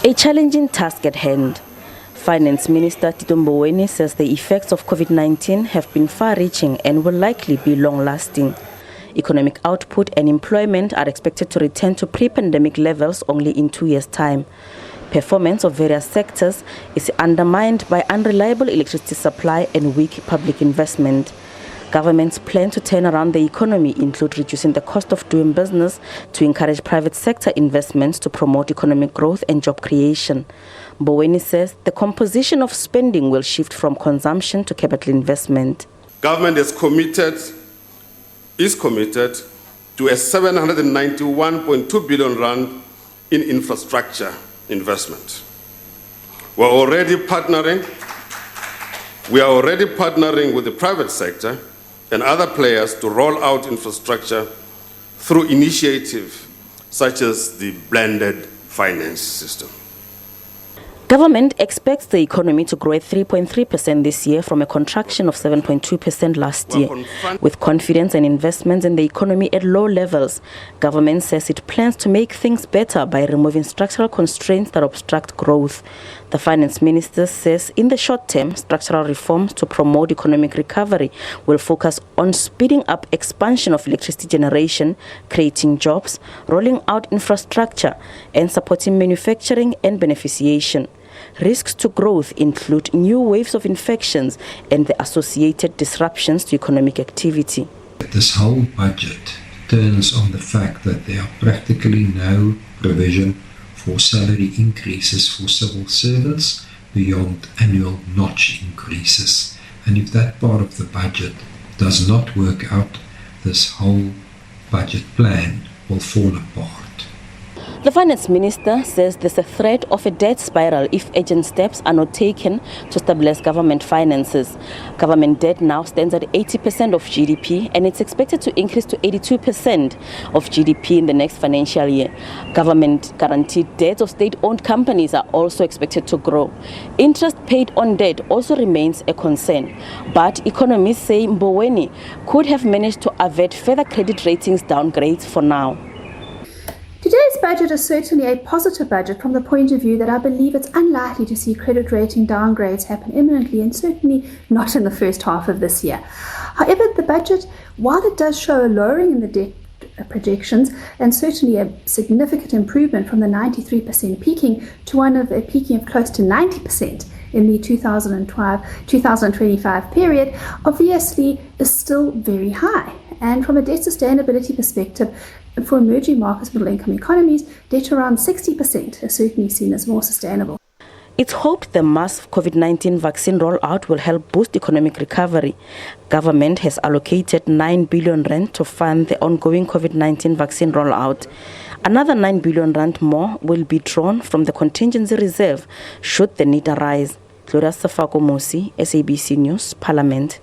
A challenging task at hand. Finance Minister Tito Mboweni says the effects of COVID-19 have been far-reaching and will likely be long-lasting. Economic output and employment are expected to return to pre-pandemic levels only in 2 years' time. Performance of various sectors is undermined by unreliable electricity supply and weak public investment. Government's plan to turn around the economy include reducing the cost of doing business to encourage private sector investments to promote economic growth and job creation. Mboweni says the composition of spending will shift from consumption to capital investment. Government is committed to a 791.2 billion rand in infrastructure investment. We are already partnering with the private sector and other players to roll out infrastructure through initiatives such as the blended finance system. Government expects the economy to grow at 3.3% this year from a contraction of 7.2% last year. With confidence and investments in the economy at low levels, government says it plans to make things better by removing structural constraints that obstruct growth. The finance minister says in the short term, structural reforms to promote economic recovery will focus on speeding up expansion of electricity generation, creating jobs, rolling out infrastructure, and supporting manufacturing and beneficiation. Risks to growth include new waves of infections and the associated disruptions to economic activity. This whole budget turns on the fact that there are practically no provision for salary increases for civil servants beyond annual notch increases. And if that part of the budget does not work out, this whole budget plan will fall apart. The finance minister says there's a threat of a debt spiral if urgent steps are not taken to stabilize government finances. Government debt now stands at 80% of GDP and it's expected to increase to 82% of GDP in the next financial year. Government guaranteed debts of state-owned companies are also expected to grow. Interest paid on debt also remains a concern, but economists say Mboweni could have managed to avert further credit ratings downgrades for now. Today's budget is certainly a positive budget from the point of view that I believe it's unlikely to see credit rating downgrades happen imminently and certainly not in the first half of this year. However, the budget, while it does show a lowering in the debt projections and certainly a significant improvement from the 93% peaking to one of a peaking of close to 90% in the 2025 period, obviously is still very high. And from a debt sustainability perspective, for emerging markets, middle-income economies, debt around 60% is certainly seen as more sustainable. It's hoped the mass COVID-19 vaccine rollout will help boost economic recovery. Government has allocated 9 billion rand to fund the ongoing COVID-19 vaccine rollout. Another 9 billion rand more will be drawn from the contingency reserve should the need arise. Gloria Safako Mosi, SABC News, Parliament.